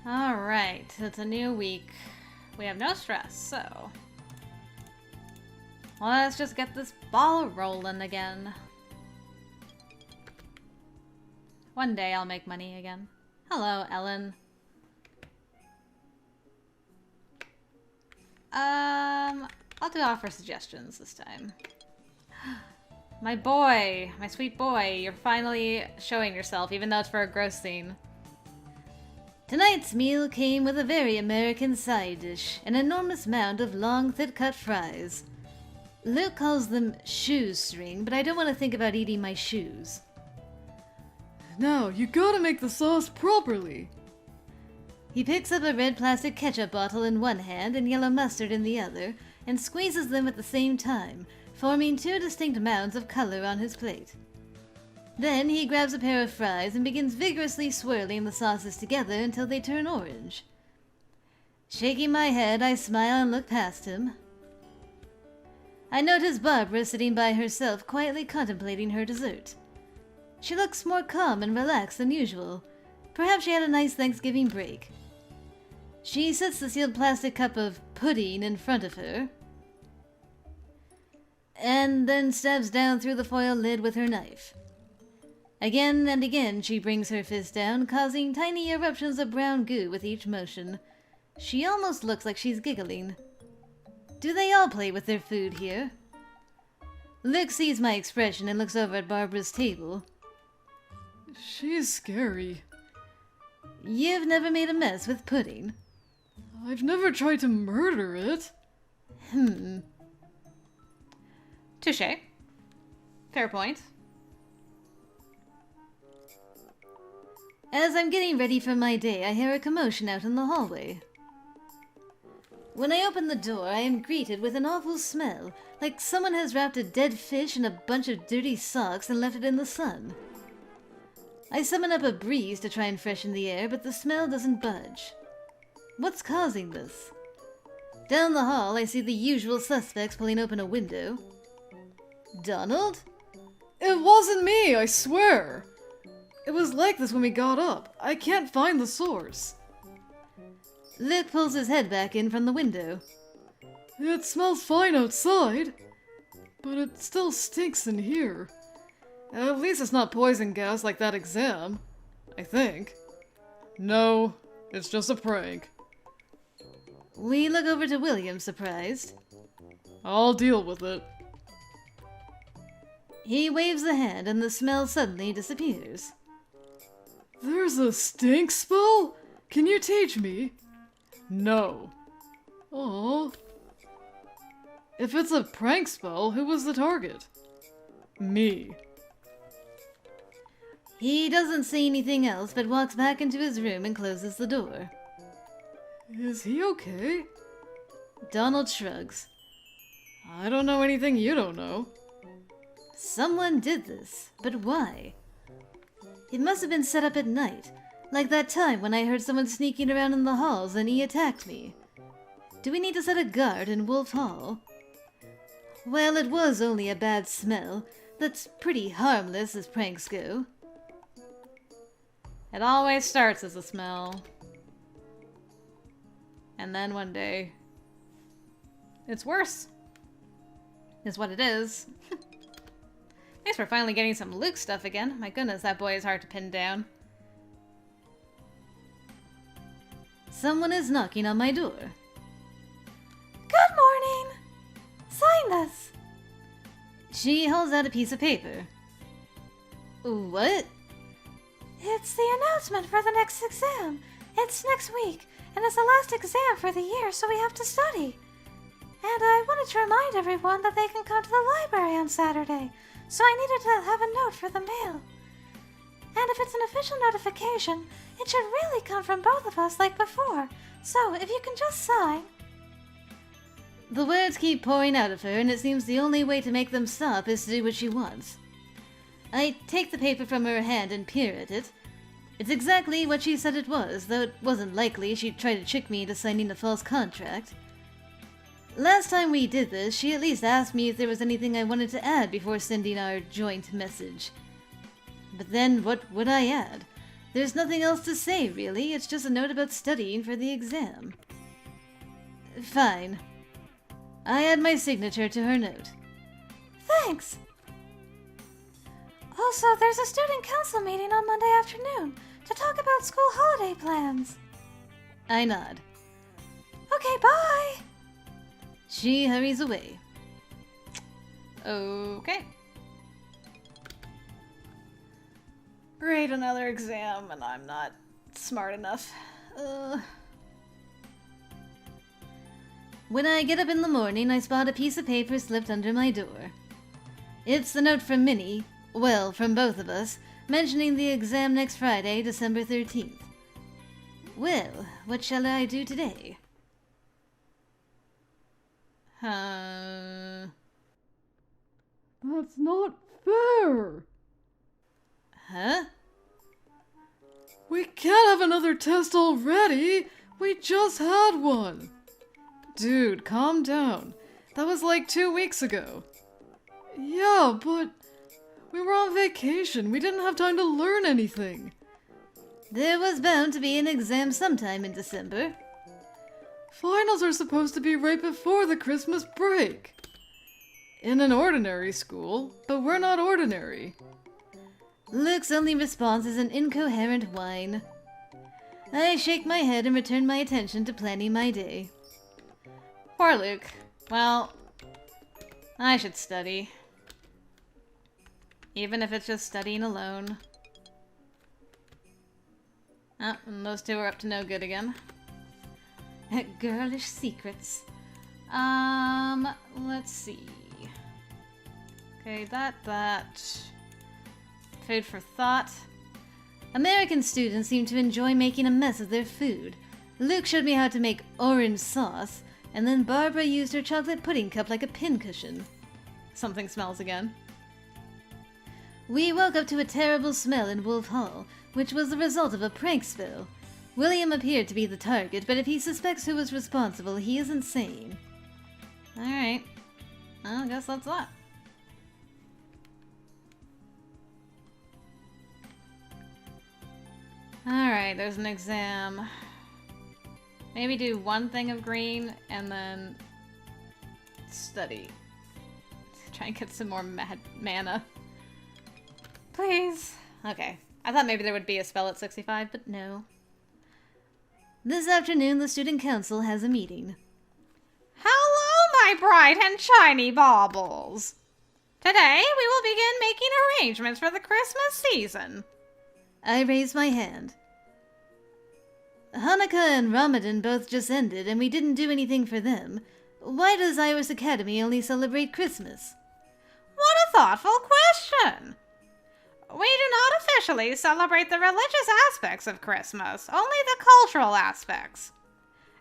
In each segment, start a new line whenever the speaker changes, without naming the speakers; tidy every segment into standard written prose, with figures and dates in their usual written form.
Alright, it's a new week. We have no stress, so... let's just get this ball rolling again. One day I'll make money again. Hello, Ellen. I'll do offer suggestions this time. My boy, my sweet boy, you're finally showing yourself, even though it's for a gross scene. Tonight's meal came with a very American side dish, an enormous mound of long, thick-cut fries. Luke calls them shoestring, but I don't want to think about eating my shoes.
Now, you gotta make the sauce properly.
He picks up a red plastic ketchup bottle in one hand and yellow mustard in the other, and squeezes them at the same time, forming two distinct mounds of color on his plate. Then he grabs a pair of fries and begins vigorously swirling the sauces together until they turn orange. Shaking my head, I smile and look past him. I notice Barbara sitting by herself, quietly contemplating her dessert. She looks more calm and relaxed than usual. Perhaps she had a nice Thanksgiving break. She sets the sealed plastic cup of pudding in front of her, and then stabs down through the foil lid with her knife. Again and again she brings her fist down, causing tiny eruptions of brown goo with each motion. She almost looks like she's giggling. Do they all play with their food here? Luke sees my expression and looks over at Barbara's table.
She's scary.
You've never made a mess with pudding.
I've never tried to murder it.
Touché. Fair point. As I'm getting ready for my day, I hear a commotion out in the hallway. When I open the door, I am greeted with an awful smell, like someone has wrapped a dead fish in a bunch of dirty socks and left it in the sun. I summon up a breeze to try and freshen the air, but the smell doesn't budge. What's causing this? Down the hall, I see the usual suspects pulling open a window. Donald?
It wasn't me, I swear. It was like this when we got up. I can't find the source.
Luke pulls his head back in from the window.
It smells fine outside, but it still stinks in here. At least it's not poison gas like that exam, I think. No, it's just a prank.
We look over to William, surprised.
I'll deal with it.
He waves a hand and the smell suddenly disappears.
There's a stink spell? Can you teach me? No. Oh. If it's a prank spell, who was the target? Me.
He doesn't say anything else, but walks back into his room and closes the door.
Is he okay?
Donald shrugs.
I don't know anything you don't know.
Someone did this, but why? It must have been set up at night, like that time when I heard someone sneaking around in the halls and he attacked me. Do we need to set a guard in Wolf Hall? Well, it was only a bad smell. That's pretty harmless as pranks go. It always starts as a smell. And then one day, it's worse. Is what it is. Thanks for finally getting some Luke stuff again. My goodness, that boy is hard to pin down. Someone is knocking on my door.
Good morning! Sign this!
She holds out a piece of paper. What?
It's the announcement for the next exam. It's next week, and it's the last exam for the year, so we have to study. And I wanted to remind everyone that they can come to the library on Saturday, so I needed to have a note for the mail. And if it's an official notification, it should really come from both of us like before, so if you can just sign.
The words keep pouring out of her, and it seems the only way to make them stop is to do what she wants. I take the paper from her hand and peer at it. It's exactly what she said it was, though it wasn't likely she'd try to trick me into signing a false contract. Last time we did this, she at least asked me if there was anything I wanted to add before sending our joint message. But then what would I add? There's nothing else to say, really. It's just a note about studying for the exam. Fine. I add my signature to her note.
Thanks. Also, there's a student council meeting on Monday afternoon to talk about school holiday plans.
I nod.
Okay, bye.
She hurries away. Okay. Great, another exam, and I'm not smart enough. When I get up in the morning, I spot a piece of paper slipped under my door. It's the note from Minnie, well, from both of us, mentioning the exam next Friday, December 13th. Well, what shall I do today?
That's not fair.
Huh?
We can't have another test already. We just had one. Dude, calm down. That was like 2 weeks ago. Yeah, but we were on vacation. We didn't have time to learn anything.
There was bound to be an exam sometime in December.
Finals are supposed to be right before the Christmas break. In an ordinary school, but we're not ordinary.
Luke's only response is an incoherent whine. I shake my head and return my attention to planning my day. Poor Luke. Well, I should study. Even if it's just studying alone. Oh, and those two are up to no good again. Girlish secrets. Let's see. Okay, that. Food for thought. American students seem to enjoy making a mess of their food. Luke showed me how to make orange sauce, and then Barbara used her chocolate pudding cup like a pincushion. Something smells again. We woke up to a terrible smell in Wolf Hall, which was the result of a prank spell. William appeared to be the target, but if he suspects who was responsible, he isn't sane. Alright. I guess that's that. Alright, there's an exam. Maybe do one thing of green and then study. Try and get some more mana. Please. Okay. I thought maybe there would be a spell at 65, but no. This afternoon, the student council has a meeting.
Hello, my bright and shiny baubles. Today, we will begin making arrangements for the Christmas season.
I raise my hand. Hanukkah and Ramadan both just ended, and we didn't do anything for them. Why does Iris Academy only celebrate Christmas?
What a thoughtful question. We do not officially celebrate the religious aspects of Christmas, only the cultural aspects.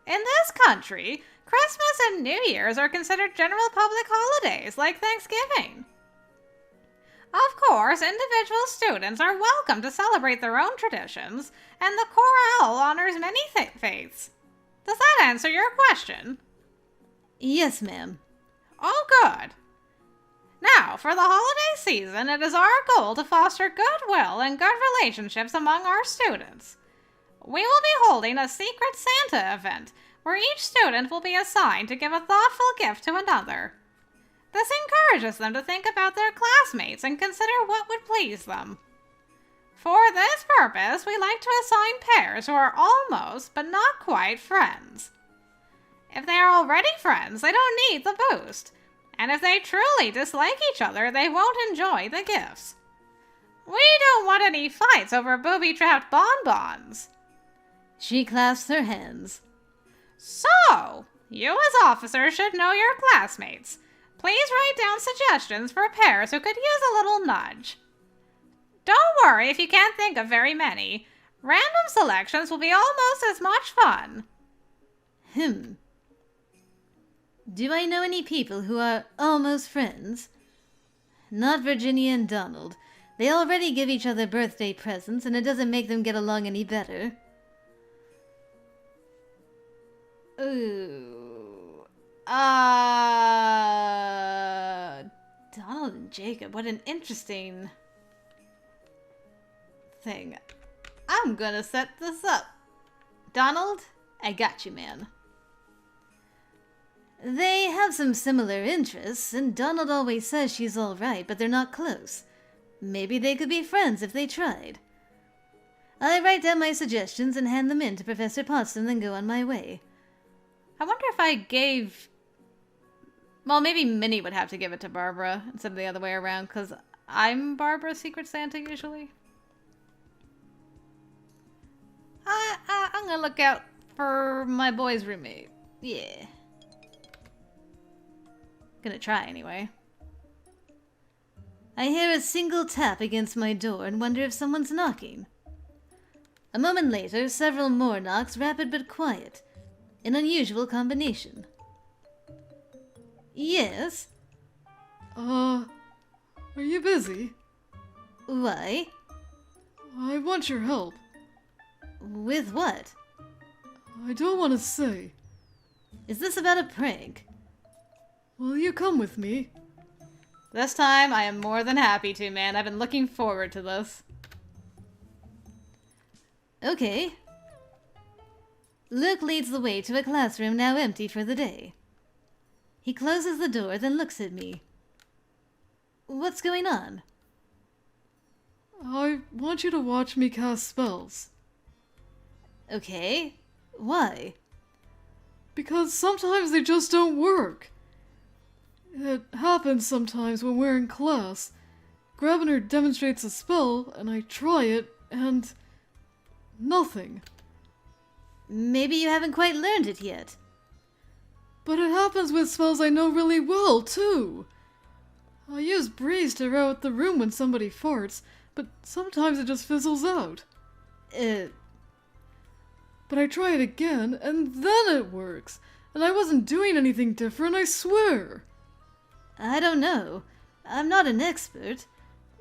In this country, Christmas and New Year's are considered general public holidays, like Thanksgiving. Of course, individual students are welcome to celebrate their own traditions, and the chorale honors many faiths. Does that answer your question?
Yes, ma'am.
Oh, good. Now, for the holiday season, it is our goal to foster goodwill and good relationships among our students. We will be holding a Secret Santa event, where each student will be assigned to give a thoughtful gift to another. This encourages them to think about their classmates and consider what would please them. For this purpose, we like to assign pairs who are almost, but not quite, friends. If they are already friends, they don't need the boost. And if they truly dislike each other, they won't enjoy the gifts. We don't want any fights over booby-trapped bonbons.
She clasps her hands.
So, you as officers should know your classmates. Please write down suggestions for pairs who could use a little nudge. Don't worry if you can't think of very many. Random selections will be almost as much fun.
Do I know any people who are almost friends? Not Virginia and Donald. They already give each other birthday presents, and it doesn't make them get along any better. Ooh. Donald and Jacob, what an interesting thing. I'm gonna set this up. Donald, I got you, man. They have some similar interests, and Donald always says she's all right, but they're not close. Maybe they could be friends if they tried. I write down my suggestions and hand them in to Professor Potsdam, then go on my way. I wonder if I gave... Well, maybe Minnie would have to give it to Barbara instead of the other way around, because I'm Barbara's Secret Santa usually. I'm gonna look out for my boy's roommate. Yeah. Gonna try anyway. I hear a single tap against my door and wonder if someone's knocking. A moment later, several more knocks, rapid but quiet. An unusual combination. Yes?
Are you busy?
Why?
I want your help.
With what?
I don't want to say.
Is this about a prank?
Will you come with me?
This time, I am more than happy to, man. I've been looking forward to this. Okay. Luke leads the way to a classroom now empty for the day. He closes the door, then looks at me. What's going on?
I want you to watch me cast spells.
Okay. Why?
Because sometimes they just don't work. It happens sometimes when we're in class. Grabner demonstrates a spell, and I try it, and... nothing.
Maybe you haven't quite learned it yet.
But it happens with spells I know really well, too. I use breeze to air out the room when somebody farts, but sometimes it just fizzles out. But I try it again, and then it works. And I wasn't doing anything different, I swear.
I don't know. I'm not an expert.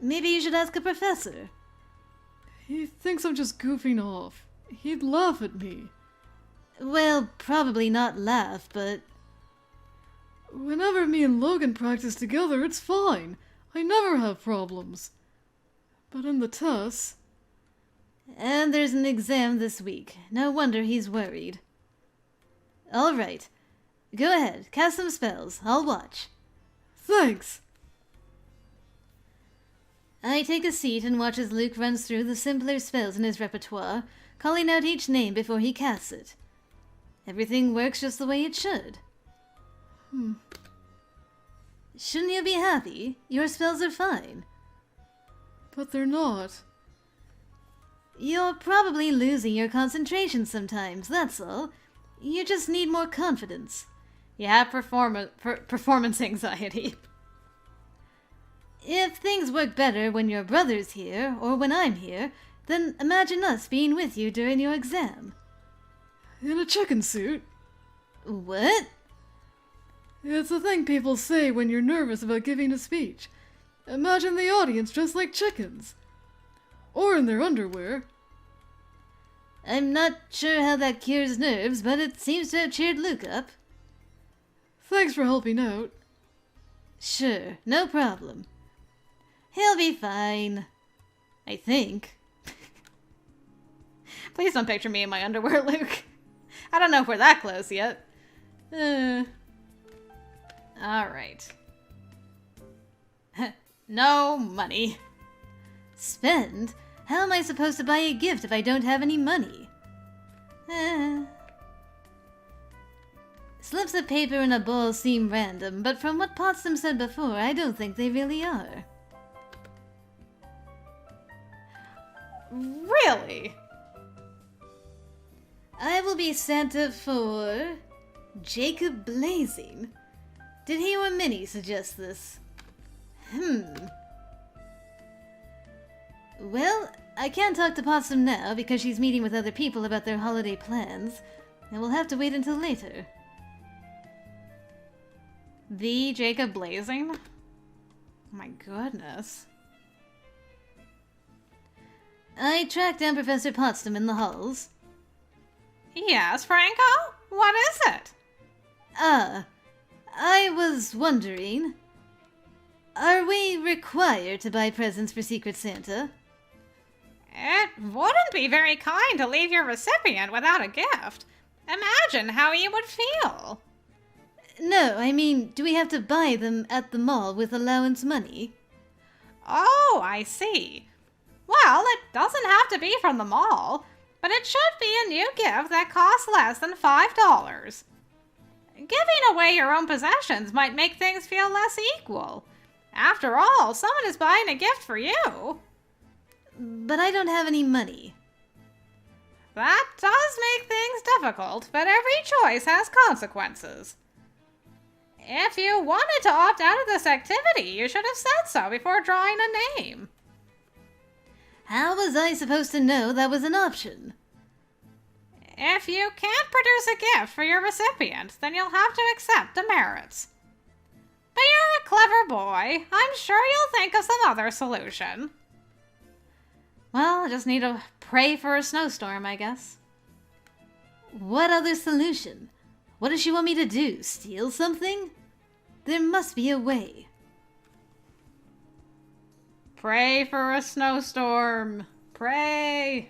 Maybe you should ask a professor.
He thinks I'm just goofing off. He'd laugh at me.
Well, probably not laugh, but...
Whenever me and Logan practice together, it's fine. I never have problems. But in the tests...
And there's an exam this week. No wonder he's worried. All right. Go ahead. Cast some spells. I'll watch.
Thanks!
I take a seat and watch as Luke runs through the simpler spells in his repertoire, calling out each name before he casts it. Everything works just the way it should. Shouldn't you be happy? Your spells are fine.
But they're not.
You're probably losing your concentration sometimes, that's all. You just need more confidence. You have performance anxiety. If things work better when your brother's here, or when I'm here, then imagine us being with you during your exam.
In a chicken suit.
What?
It's a thing people say when you're nervous about giving a speech. Imagine the audience dressed like chickens. Or in their underwear.
I'm not sure how that cures nerves, but it seems to have cheered Luke up.
Thanks for helping out.
Sure, no problem. He'll be fine. I think. Please don't picture me in my underwear, Luke. I don't know if we're that close yet. Alright. No money. Spend? How am I supposed to buy a gift if I don't have any money? Slips of paper in a bowl seem random, but from what Potsdam said before, I don't think they really are. Really? I will be Santa for... Jacob Blazing. Did he or Minnie suggest this? Well, I can't talk to Potsdam now because she's meeting with other people about their holiday plans, and we'll have to wait until later. The Jacob Blazing? Oh my goodness. I tracked down Professor Potsdam in the halls.
Yes, Franco? What is it?
I was wondering, are we required to buy presents for Secret Santa?
It wouldn't wouldn't be very kind to leave your recipient without a gift. Imagine how he would feel.
No, I mean, do we have to buy them at the mall with allowance money?
Oh, I see. Well, it doesn't have to be from the mall, but it should be a new gift that costs less than $5. Giving away your own possessions might make things feel less equal. After all, someone is buying a gift for you.
But I don't have any money.
That does make things difficult, but every choice has consequences. If you wanted to opt out of this activity, you should have said so before drawing a name.
How was I supposed to know that was an option?
If you can't produce a gift for your recipient, then you'll have to accept demerits. But you're a clever boy. I'm sure you'll think of some other solution.
Well, I just need to pray for a snowstorm, I guess. What other solution? What does she want me to do? Steal something? There must be a way.
Pray for a snowstorm. Pray.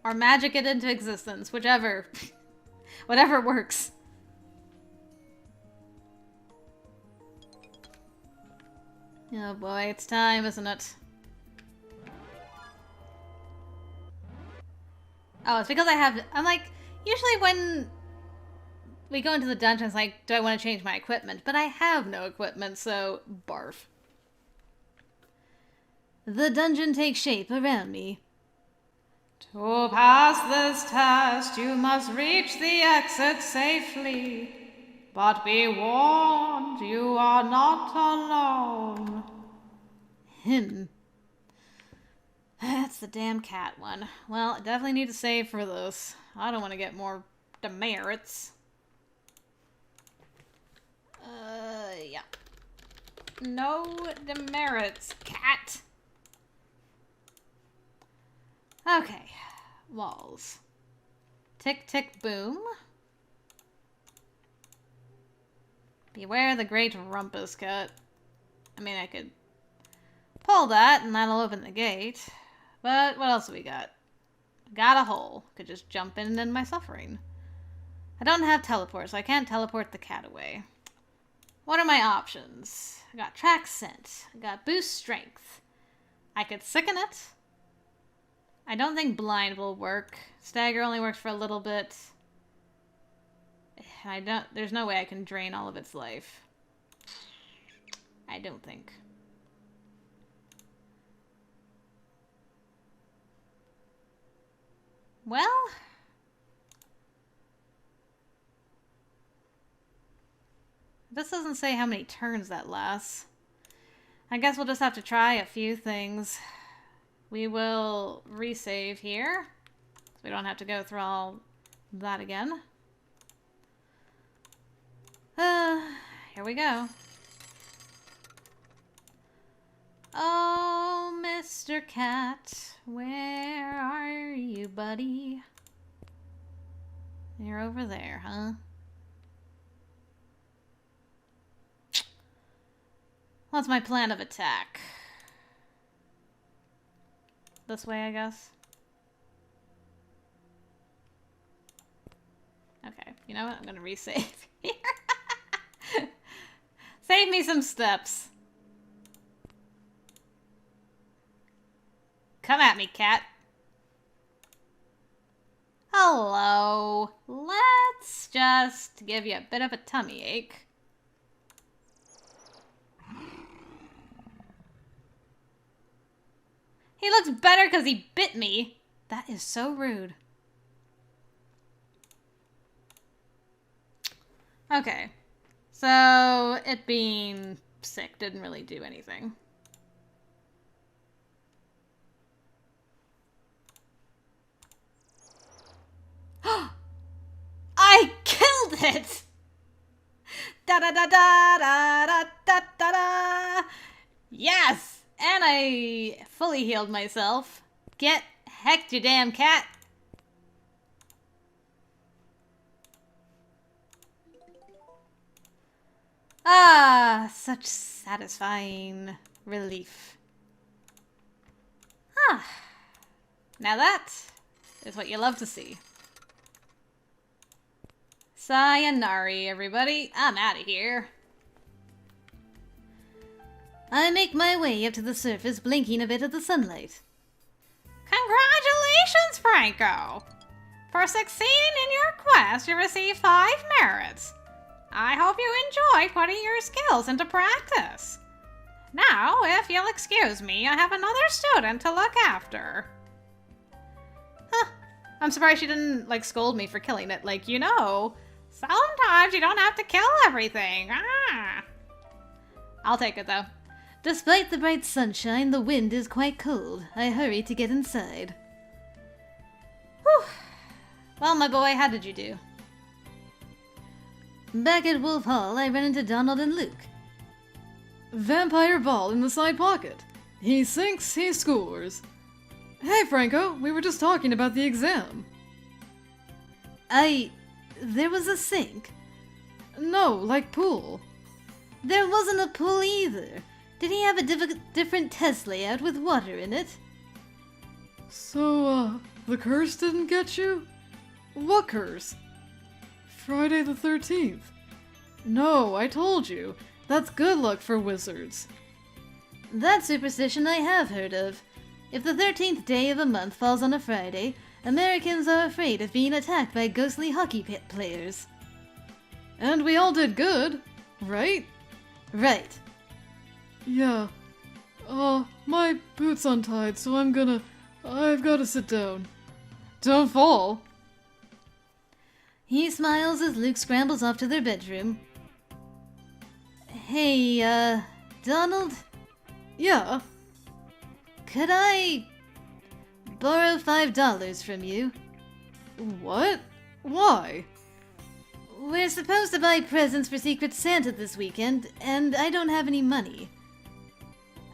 Or magic it into existence, whichever. Whatever works. Oh boy, it's time, isn't it? Oh, it's because I'm like, usually when we go into the dungeon, it's like, do I want to change my equipment? But I have no equipment, so barf. The dungeon takes shape around me.
To pass this test, you must reach the exit safely. But be warned, you are not alone.
That's the damn cat one. Well, I definitely need to save for this. I don't want to get more demerits. Yeah.
No demerits, cat.
Okay. Walls. Tick, tick, boom. Beware the great rumpus cut. I mean, I could pull that and that'll open the gate. But what else have we got? Got a hole. Could just jump in and end my suffering. I don't have teleport, so I can't teleport the cat away. What are my options? I got track scent. I got boost strength. I could sicken it. I don't think blind will work. Stagger only works for a little bit. There's no way I can drain all of its life. I don't think. Well, this doesn't say how many turns that lasts. I guess we'll just have to try a few things. We will resave here, so we don't have to go through all that again. Here we go. Oh, Mr. Cat, where are you, buddy? You're over there, huh? What's my plan of attack? This way, I guess. Okay, you know what? I'm gonna resave here. Save me some steps. Come at me, cat. Hello. Let's just give you a bit of a tummy ache. He looks better because he bit me. That is so rude. Okay. So, it being sick didn't really do anything. I killed it! Da da da da da da da da da! Yes! And I fully healed myself. Get hecked, you damn cat! Ah, such satisfying relief. Ah,
Now that is what you love to see. Sayonara, everybody. I'm out of here.
I make my way up to the surface, blinking a bit at the sunlight.
Congratulations, Franco! For succeeding in your quest, you receive 5 merits. I hope you enjoyed putting your skills into practice. Now, if you'll excuse me, I have another student to look after.
Huh. I'm surprised she didn't, scold me for killing it.
Sometimes you don't have to kill everything.
I'll take it, though. Despite the bright sunshine, the wind is quite cold. I hurry to get inside. Whew. Well, my boy, how did you do? Back at Wolf Hall, I run into Donald and Luke.
Vampire ball in the side pocket. He sinks, he scores. Hey, Franco, we were just talking about the exam.
There was a sink.
No, like pool.
There wasn't a pool either. Did he have a different test layout with water in it?
So, the curse didn't get you? What curse? Friday the 13th. No, I told you. That's good luck for wizards.
That superstition I have heard of. If the 13th day of a month falls on a Friday, Americans are afraid of being attacked by ghostly hockey pit players.
And we all did good, right?
Right.
Yeah. My boot's untied, so I've gotta sit down. Don't fall.
He smiles as Luke scrambles off to their bedroom. Hey, Donald?
Yeah.
Could I borrow $5 from you?
What? Why?
We're supposed to buy presents for Secret Santa this weekend, and I don't have any money.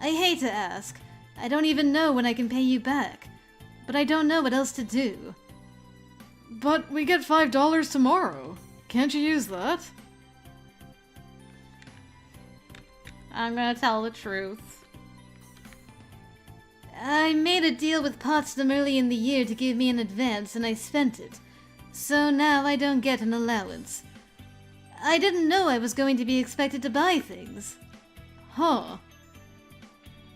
I hate to ask. I don't even know when I can pay you back. But I don't know what else to do.
But we get $5 tomorrow. Can't you use that?
I'm gonna tell the truth.
I made a deal with Potsdam early in the year to give me an advance, and I spent it. So now I don't get an allowance. I didn't know I was going to be expected to buy things.
Huh.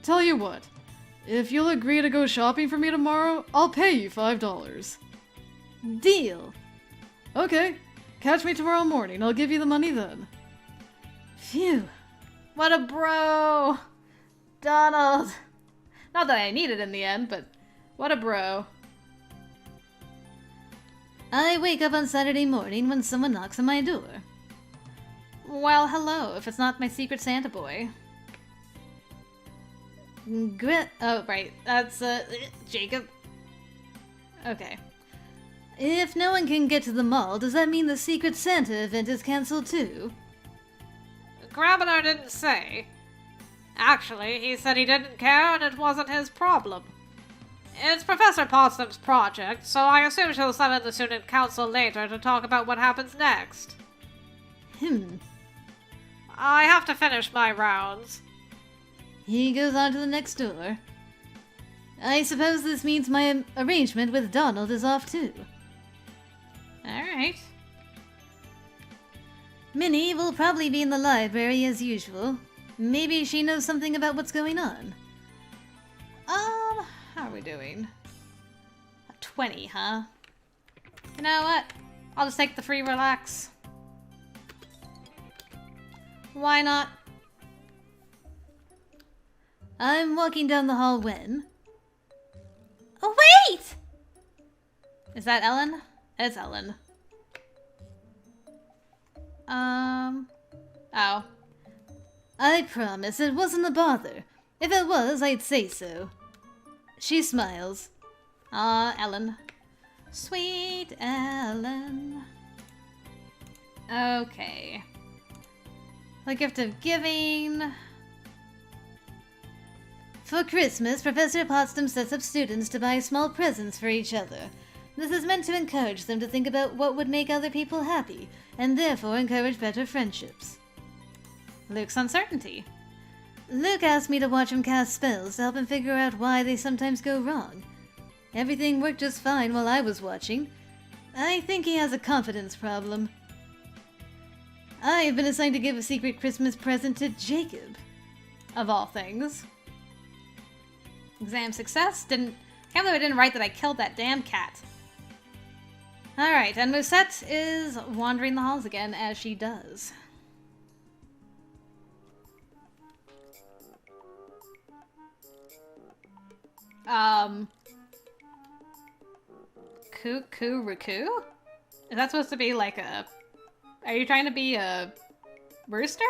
Tell you what. If you'll agree to go shopping for me tomorrow, I'll pay you $5.
Deal.
Okay. Catch me tomorrow morning. I'll give you the money then.
Phew.
What a bro! Donald! Not that I need it in the end, but what a bro.
I wake up on Saturday morning when someone knocks on my door.
Well, hello, if it's not my Secret Santa boy. Oh, right, that's, Jacob. Okay.
If no one can get to the mall, does that mean the Secret Santa event is cancelled too?
Grabiner didn't say. Actually, he said he didn't care and it wasn't his problem. It's Professor Potsdam's project, so I assume she'll summon the student council later to talk about what happens next. I have to finish my rounds.
He goes on to the next door. I suppose this means my arrangement with Donald is off too.
Alright.
Minnie will probably be in the library as usual. Maybe she knows something about what's going on.
How are we doing? 20, huh? You know what? I'll just take the free relax. Why not?
I'm walking down the hall when...
Oh, wait!
Is that Ellen? It's Ellen. Oh.
I promise it wasn't a bother. If it was, I'd say so. She smiles.
Ellen. Sweet Ellen. Okay. The gift of giving.
For Christmas, Professor Potsdam sets up students to buy small presents for each other. This is meant to encourage them to think about what would make other people happy, and therefore encourage better friendships.
Luke's uncertainty.
Luke asked me to watch him cast spells to help him figure out why they sometimes go wrong. Everything worked just fine while I was watching. I think he has a confidence problem. I have been assigned to give a secret Christmas present to Jacob.
Of all things. Exam success? Can't believe I didn't write that I killed that damn cat. Alright, and Musette is wandering the halls again, as she does. Cuckoo-racoo? Is that supposed to be like a... Are you trying to be a rooster?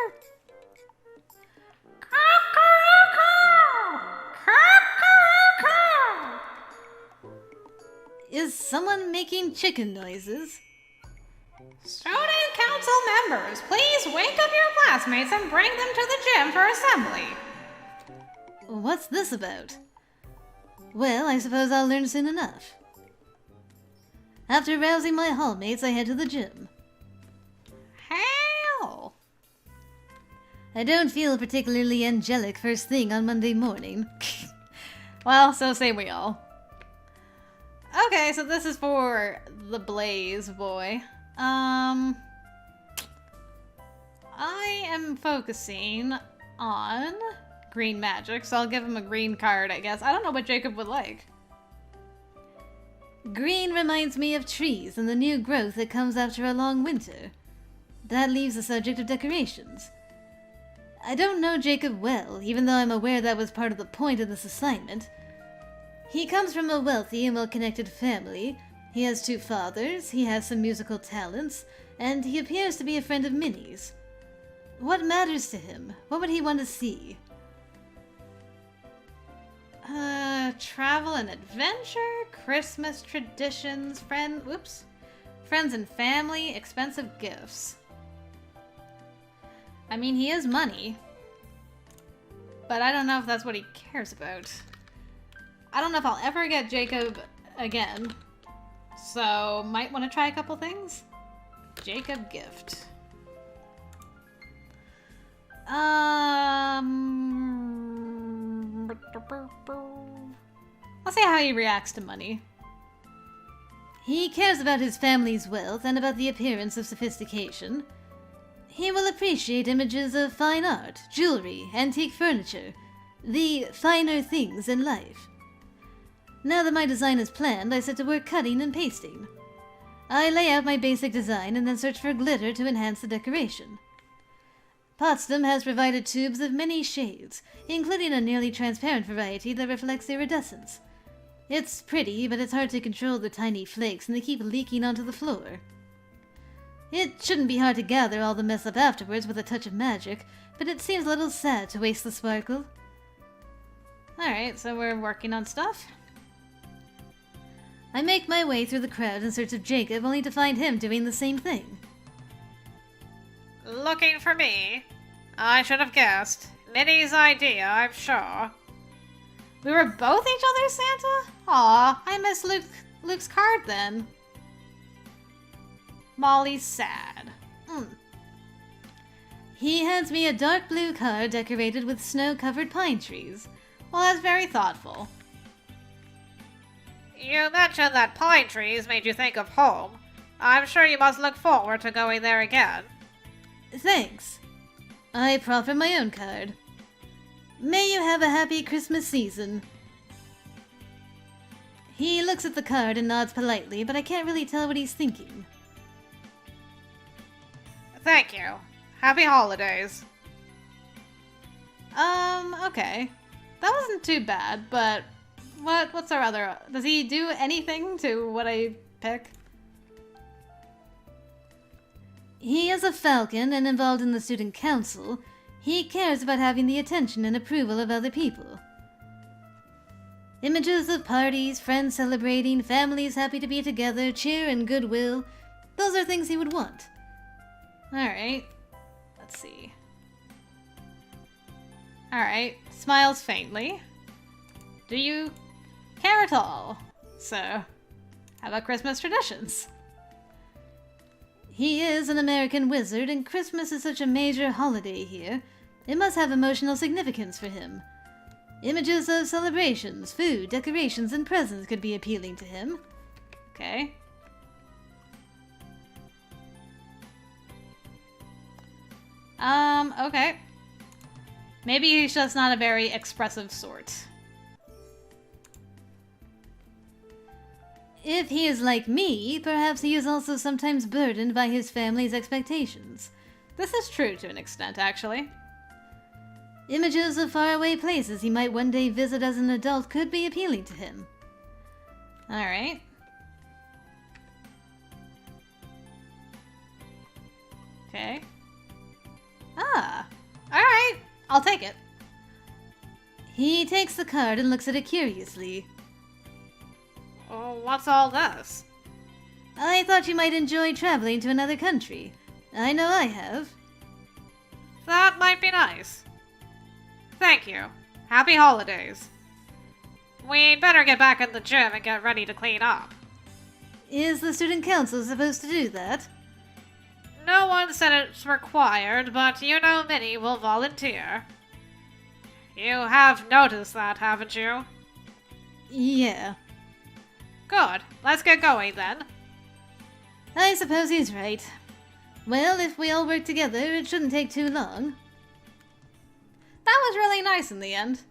Is someone making chicken noises?
Student council members, please wake up your classmates and bring them to the gym for assembly.
What's this about? Well, I suppose I'll learn soon enough. After rousing my hallmates, I head to the gym.
Hell!
I don't feel particularly angelic first thing on Monday morning.
Well, so say we all. Okay, so this is for the Blaze boy. I am focusing on green magic, so I'll give him a green card, I guess. I don't know what Jacob would like.
Green reminds me of trees and the new growth that comes after a long winter. That leaves the subject of decorations. I don't know Jacob well, even though I'm aware that was part of the point of this assignment. He comes from a wealthy and well-connected family. He has 2 fathers, he has some musical talents, and he appears to be a friend of Minnie's. What matters to him? What would he want to see?
Travel and adventure, Christmas traditions, friends and family, expensive gifts. I mean, he has money, but I don't know if that's what he cares about. I don't know if I'll ever get Jacob again, so might want to try a couple things. Jacob gift. Let's see how he reacts to money.
He cares about his family's wealth and about the appearance of sophistication. He will appreciate images of fine art, jewelry, antique furniture, the finer things in life. Now that my design is planned, I set to work cutting and pasting. I lay out my basic design and then search for glitter to enhance the decoration. Potsdam has provided tubes of many shades, including a nearly transparent variety that reflects iridescence. It's pretty, but it's hard to control the tiny flakes and they keep leaking onto the floor. It shouldn't be hard to gather all the mess up afterwards with a touch of magic, but it seems a little sad to waste the sparkle.
Alright, so we're working on stuff.
I make my way through the crowd in search of Jacob, only to find him doing the same thing.
Looking for me? I should have guessed. Minnie's idea, I'm sure. We were both each other's Santa? Aw, I missed Luke's card then. Molly's sad.
He hands me a dark blue card decorated with snow-covered pine trees.
Well, that's very thoughtful. You mentioned that pine trees made you think of home. I'm sure you must look forward to going there again.
Thanks. I proffer my own card. May you have a happy Christmas season. He looks at the card and nods politely, but I can't really tell what he's thinking.
Thank you. Happy holidays. Okay. That wasn't too bad, but what's our other... Does he do anything to what I pick?
He is a falcon and involved in the student council. He cares about having the attention and approval of other people. Images of parties, friends celebrating, families happy to be together, cheer and goodwill. Those are things he would want.
Alright. Let's see. Alright. Smiles faintly. Do you care at all? So, how about Christmas traditions?
He is an American wizard, and Christmas is such a major holiday here. It must have emotional significance for him. Images of celebrations, food, decorations, and presents could be appealing to him.
Okay. Okay. Maybe he's just not a very expressive sort.
If he is like me, perhaps he is also sometimes burdened by his family's expectations.
This is true to an extent, actually.
Images of faraway places he might one day visit as an adult could be appealing to him.
Alright. Okay. Ah. Alright. I'll take it.
He takes the card and looks at it curiously.
Oh, what's all this?
I thought you might enjoy traveling to another country. I know I have.
That might be nice. Thank you. Happy holidays. We'd better get back in the gym and get ready to clean up.
Is the student council supposed to do that?
No one said it's required, but you know Minnie will volunteer. You have noticed that, haven't you?
Yeah.
Good. Let's get going then.
I suppose he's right. Well, if we all work together, it shouldn't take too long.
That was really nice in the end.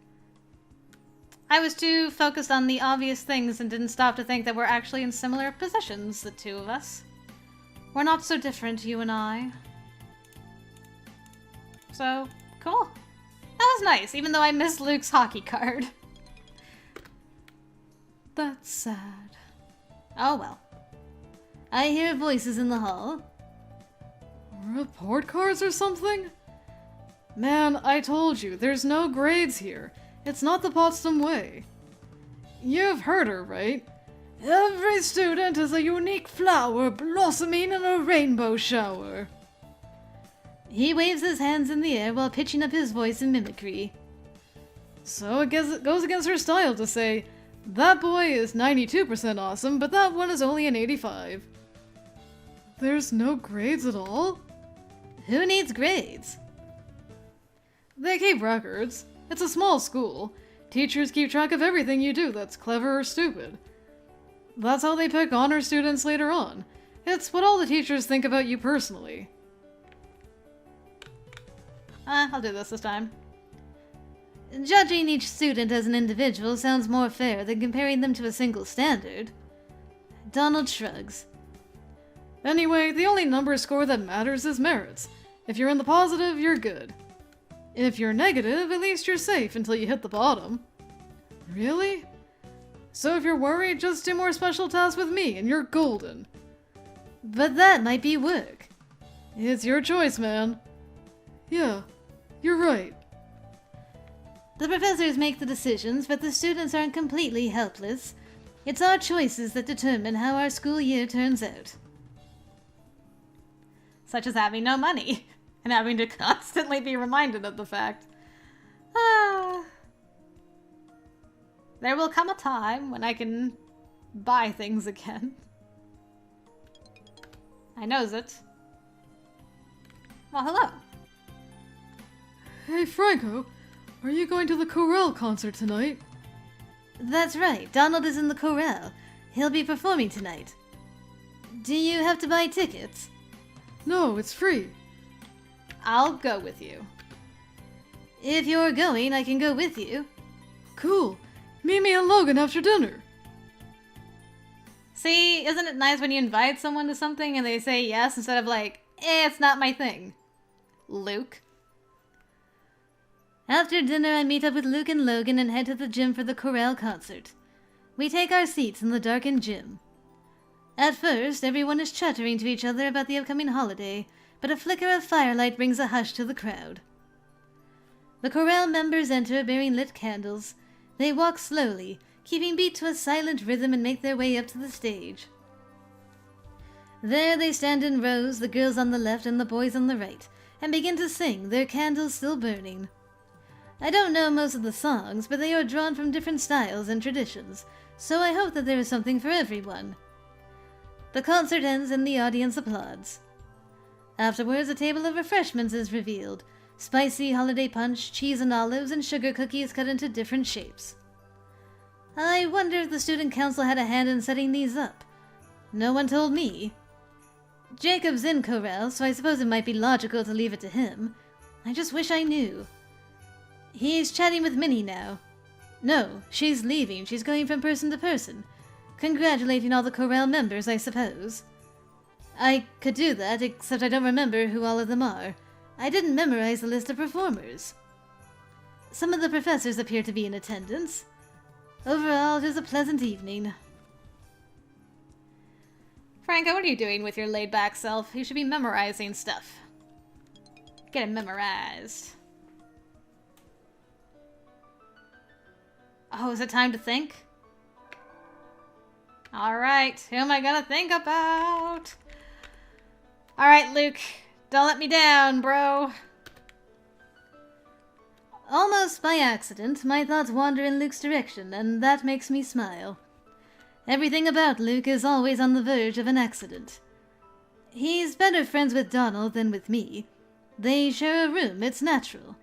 I was too focused on the obvious things and didn't stop to think that we're actually in similar positions, the two of us. We're not so different, you and I. So, cool. That was nice, even though I missed Luke's hockey card.
That's sad.
Oh well. I hear voices in the hall.
Report cards or something? Man, I told you, there's no grades here. It's not the Potsdam way. You've heard her, right? Every student is a unique flower blossoming in a rainbow shower.
He waves his hands in the air while pitching up his voice in mimicry.
So I guess it goes against her style to say, that boy is 92% awesome, but that one is only an 85. There's no grades at all?
Who needs grades?
They keep records. It's a small school. Teachers keep track of everything you do that's clever or stupid. That's how they pick honor students later on. It's what all the teachers think about you personally.
I'll do this time.
Judging each student as an individual sounds more fair than comparing them to a single standard. Donald shrugs.
Anyway, the only number score that matters is merits. If you're in the positive, you're good. If you're negative, at least you're safe until you hit the bottom. Really? So if you're worried, just do more special tasks with me and you're golden.
But that might be work.
It's your choice, man. Yeah, you're right.
The professors make the decisions, but the students aren't completely helpless. It's our choices that determine how our school year turns out.
Such as having no money, and having to constantly be reminded of the fact. There will come a time when I can buy things again. I knows it. Well, hello.
Hey, Franco, are you going to the chorale concert tonight?
That's right, Donald is in the chorale. He'll be performing tonight. Do you have to buy tickets?
No, it's free.
I'll go with you.
If you're going, I can go with you.
Cool. Meet me and Logan after dinner.
See, isn't it nice when you invite someone to something and they say yes instead of like, it's not my thing? Luke.
After dinner, I meet up with Luke and Logan and head to the gym for the chorale concert. We take our seats in the darkened gym. At first, everyone is chattering to each other about the upcoming holiday, but a flicker of firelight brings a hush to the crowd. The chorale members enter bearing lit candles. They walk slowly, keeping beat to a silent rhythm, and make their way up to the stage. There they stand in rows, the girls on the left and the boys on the right, and begin to sing, their candles still burning. I don't know most of the songs, but they are drawn from different styles and traditions, so I hope that there is something for everyone. The concert ends and the audience applauds. Afterwards, a table of refreshments is revealed. Spicy holiday punch, cheese and olives, and sugar cookies cut into different shapes. I wonder if the student council had a hand in setting these up. No one told me. Jacob's in corral, so I suppose it might be logical to leave it to him. I just wish I knew. He's chatting with Minnie now. No, she's leaving. She's going from person to person. Congratulating all the corral members, I suppose. I could do that, except I don't remember who all of them are. I didn't memorize the list of performers. Some of the professors appear to be in attendance. Overall, it was a pleasant evening.
Franco, what are you doing with your laid-back self? You should be memorizing stuff. Get it memorized. Oh, is it time to think? Alright, who am I gonna think about? Alright, Luke. Don't let me down, bro.
Almost by accident, my thoughts wander in Luke's direction, and that makes me smile. Everything about Luke is always on the verge of an accident. He's better friends with Donald than with me. They share a room, it's natural.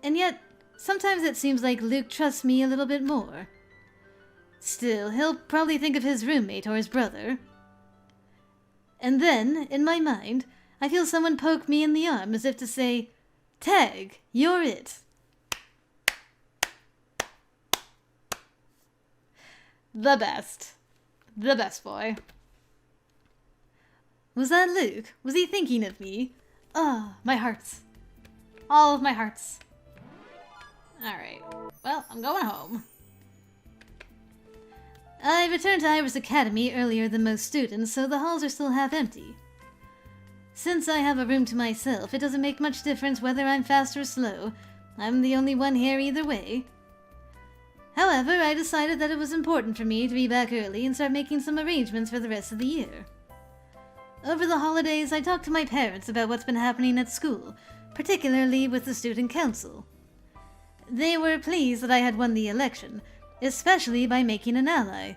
And yet, sometimes it seems like Luke trusts me a little bit more. Still, he'll probably think of his roommate or his brother. And then, in my mind, I feel someone poke me in the arm as if to say, "Tag, you're it."
The best. The best boy.
Was that Luke? Was he thinking of me?
Ah, my hearts. All of my hearts. Alright. Well, I'm going home.
I returned to Iris Academy earlier than most students, so the halls are still half empty. Since I have a room to myself, it doesn't make much difference whether I'm fast or slow. I'm the only one here either way. However, I decided that it was important for me to be back early and start making some arrangements for the rest of the year. Over the holidays, I talked to my parents about what's been happening at school, particularly with the student council. They were pleased that I had won the election, especially by making an ally.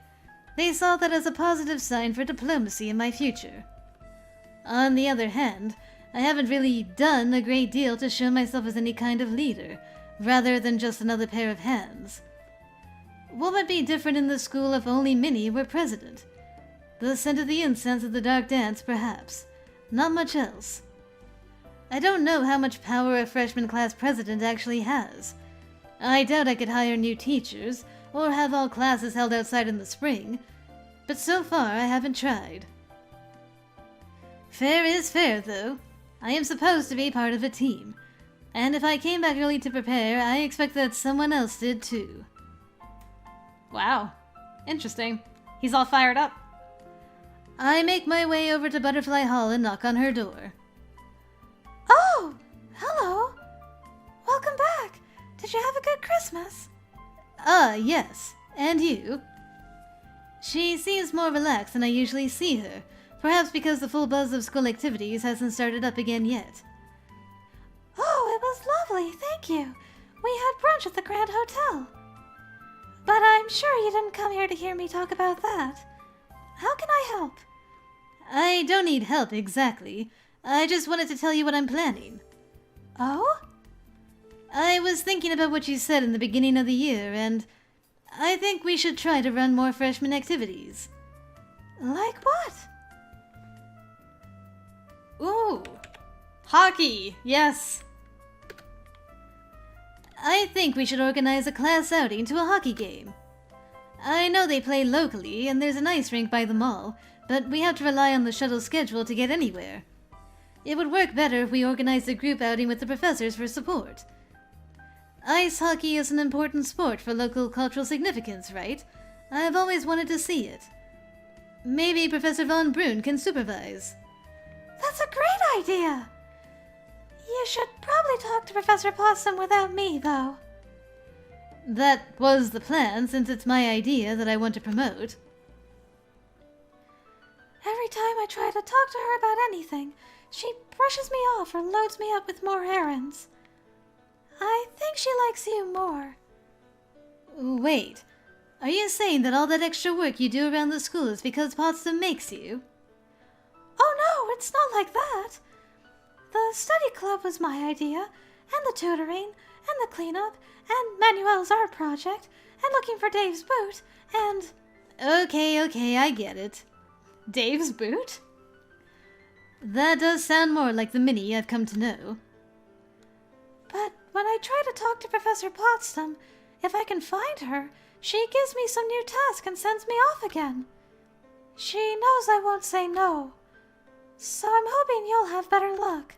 They saw that as a positive sign for diplomacy in my future. On the other hand, I haven't really done a great deal to show myself as any kind of leader, rather than just another pair of hands. What would be different in the school if only Minnie were president? The scent of the incense at the dark dance, perhaps. Not much else. I don't know how much power a freshman class president actually has. I doubt I could hire new teachers, or have all classes held outside in the spring, but so far I haven't tried. Fair is fair, though. I am supposed to be part of a team, and if I came back early to prepare, I expect that someone else did too.
Wow. Interesting. He's all fired up.
I make my way over to Butterfly Hall and knock on her door.
Oh, hello. Welcome back. Did you have a good Christmas?
Yes. And you? She seems more relaxed than I usually see her, perhaps because the full buzz of school activities hasn't started up again yet.
Oh, it was lovely, thank you. We had brunch at the Grand Hotel. But I'm sure you didn't come here to hear me talk about that. How can I help?
I don't need help exactly. I just wanted to tell you what I'm planning.
Oh?
I was thinking about what you said in the beginning of the year, and I think we should try to run more freshman activities.
Like what?
Ooh. Hockey. Yes.
I think we should organize a class outing to a hockey game. I know they play locally, and there's an ice rink by the mall, but we have to rely on the shuttle schedule to get anywhere. It would work better if we organized a group outing with the professors for support. Ice hockey is an important sport for local cultural significance, right? I've always wanted to see it. Maybe Professor Von Brun can supervise.
That's a great idea! You should probably talk to Professor Possum without me, though.
That was the plan, since it's my idea that I want to promote.
Every time I try to talk to her about anything, she brushes me off or loads me up with more errands. I think she likes you more.
Wait, are you saying that all that extra work you do around the school is because Potsdam makes you?
Oh no, it's not like that. the study club was my idea, and the tutoring, and the cleanup, and Manuel's art project, and looking for Dave's boot, and...
Okay, I get it.
Dave's boot?
That does sound more like the Minnie I've come to know.
But when I try to talk to Professor Potsdam, if I can find her, she gives me some new task and sends me off again. She knows I won't say no. So I'm hoping you'll have better luck.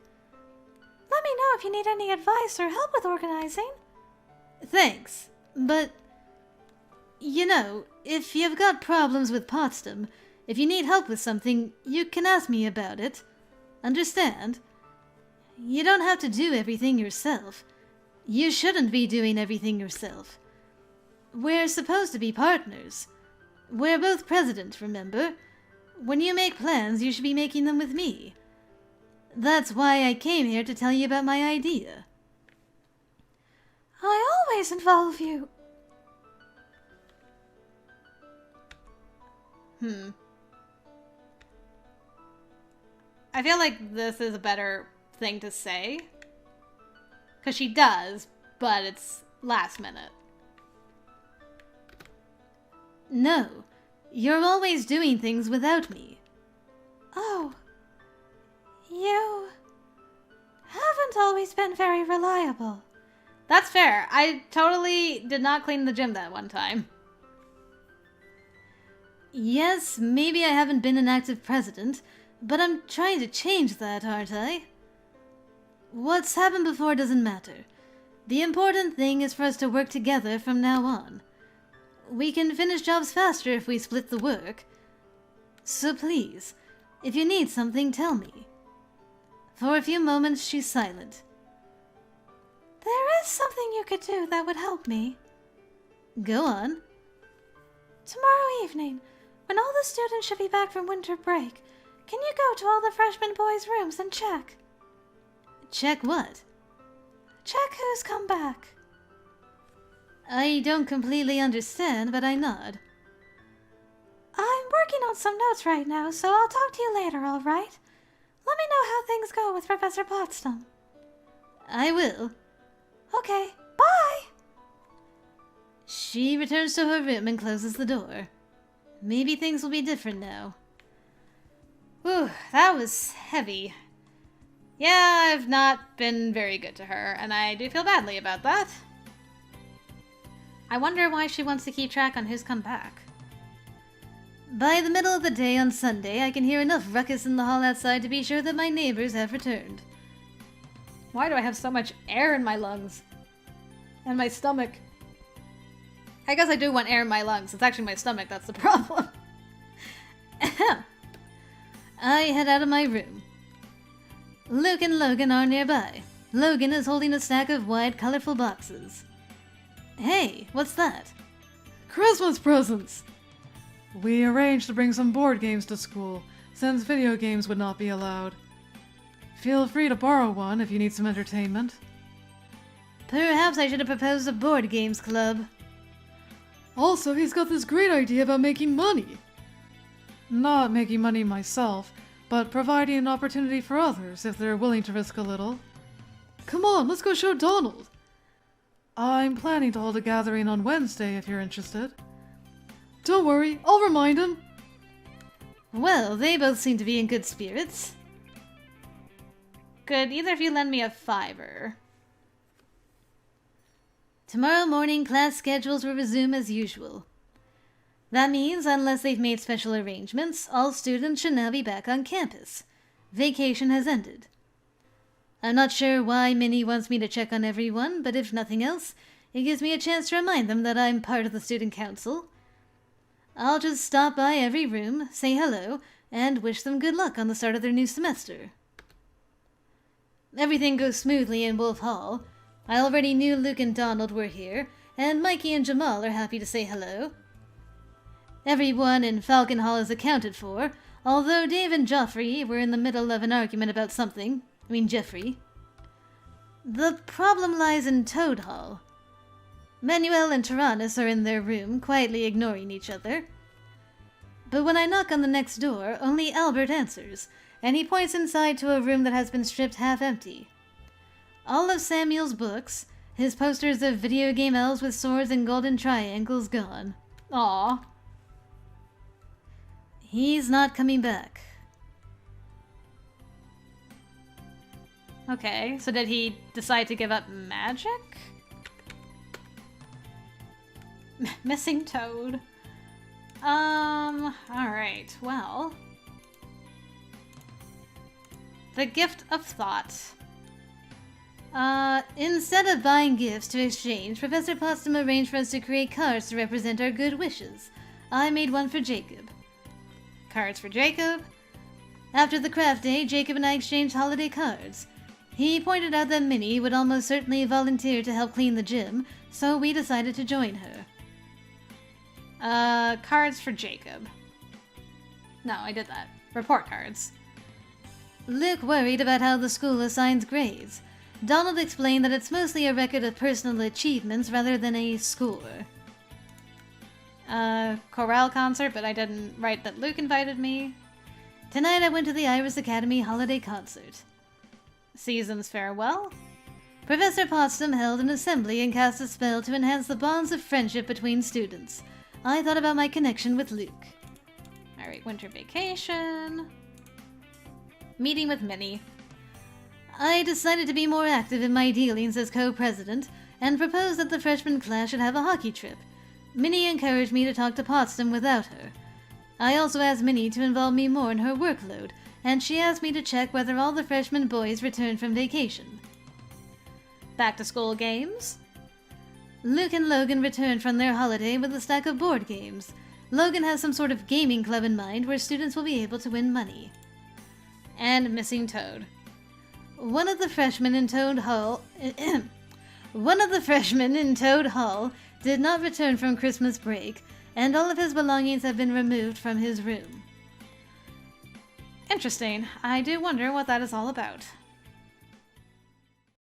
Let me know if you need any advice or help with organizing.
Thanks, but... You know, if you've got problems with Potsdam, if you need help with something, you can ask me about it. Understand? You don't have to do everything yourself. You shouldn't be doing everything yourself. We're supposed to be partners. We're both president, remember? When you make plans, you should be making them with me. That's why I came here to tell you about my idea.
I always involve you.
I feel like this is a better thing to say. Because she does, but it's last minute.
No, you're always doing things without me.
Oh, you haven't always been very reliable.
That's fair. I totally did not clean the gym that one time.
Yes, maybe I haven't been an active president, but I'm trying to change that, aren't I? What's happened before doesn't matter. The important thing is for us to work together from now on. We can finish jobs faster if we split the work. So please, if you need something, tell me. For a few moments, she's silent.
There is something you could do that would help me.
Go on.
Tomorrow evening, when all the students should be back from winter break, can you go to all the freshman boys' rooms and check?
Check what?
Check who's come back.
I don't completely understand, but I nod.
I'm working on some notes right now, so I'll talk to you later, all right? Let me know how things go with Professor Potsdam.
I will.
Okay, bye!
She returns to her room and closes the door. Maybe things will be different now.
Whew, that was heavy. Yeah, I've not been very good to her, and I do feel badly about that. I wonder why she wants to keep track on who's come back.
By the middle of the day on Sunday, I can hear enough ruckus in the hall outside to be sure that my neighbors have returned.
Why do I have so much air in my lungs? And my stomach. I guess I do want air in my lungs. It's actually my stomach that's the problem.
I head out of my room. Luke and Logan are nearby. Logan is holding a stack of wide, colorful boxes. Hey, what's that?
Christmas presents! We arranged to bring some board games to school, since video games would not be allowed. Feel free to borrow one if you need some entertainment.
Perhaps I should have proposed a board games club.
Also, he's got this great idea about making money. Not making money myself, but providing an opportunity for others if they're willing to risk a little. Come on, let's go show Donald. I'm planning to hold a gathering on Wednesday if you're interested. Don't worry, I'll remind him.
Well, they both seem to be in good spirits.
Could either of you lend me a $5?
Tomorrow morning, class schedules will resume as usual. That means, unless they've made special arrangements, all students should now be back on campus. Vacation has ended. I'm not sure why Minnie wants me to check on everyone, but if nothing else, it gives me a chance to remind them that I'm part of the student council. I'll just stop by every room, say hello, and wish them good luck on the start of their new semester. Everything goes smoothly in Wolf Hall. I already knew Luke and Donald were here, and Mikey and Jamal are happy to say hello. Everyone in Falcon Hall is accounted for, although Dave and Joffrey were in the middle of an argument about something. Jeffrey. The problem lies in Toad Hall. Manuel and Tyrannus are in their room, quietly ignoring each other. But when I knock on the next door, only Albert answers, and he points inside to a room that has been stripped half empty. All of Samuel's books, his posters of video game elves with swords and golden triangles gone.
Aw.
He's not coming back.
Okay, so did he decide to give up magic? Missing Toad. Alright, well. The gift of thought.
Instead of buying gifts to exchange, Professor Potsdam arranged for us to create cards to represent our good wishes. I made one for Jacob.
Cards for Jacob.
After the craft day, Jacob and I exchanged holiday cards. He pointed out that Minnie would almost certainly volunteer to help clean the gym, so we decided to join her.
Cards for Jacob. No, I did that. Report cards.
Luke worried about how the school assigns grades. Donald explained that it's mostly a record of personal achievements rather than a score.
Chorale concert, but I didn't write that Luke invited me.
Tonight I went to the Iris Academy holiday concert.
Season's farewell.
Professor Potsdam held an assembly and cast a spell to enhance the bonds of friendship between students. I thought about my connection with Luke.
Alright, winter vacation. Meeting with Minnie.
I decided to be more active in my dealings as co-president and proposed that the freshman class should have a hockey trip. Minnie encouraged me to talk to Potsdam without her. I also asked Minnie to involve me more in her workload, and she asked me to check whether all the freshman boys returned from vacation.
Back to school games.
Luke and Logan returned from their holiday with a stack of board games. Logan has some sort of gaming club in mind where students will be able to win money.
And missing Toad.
One of the freshmen in Toad Hall did not return from Christmas break, and all of his belongings have been removed from his room.
Interesting. I do wonder what that is all about.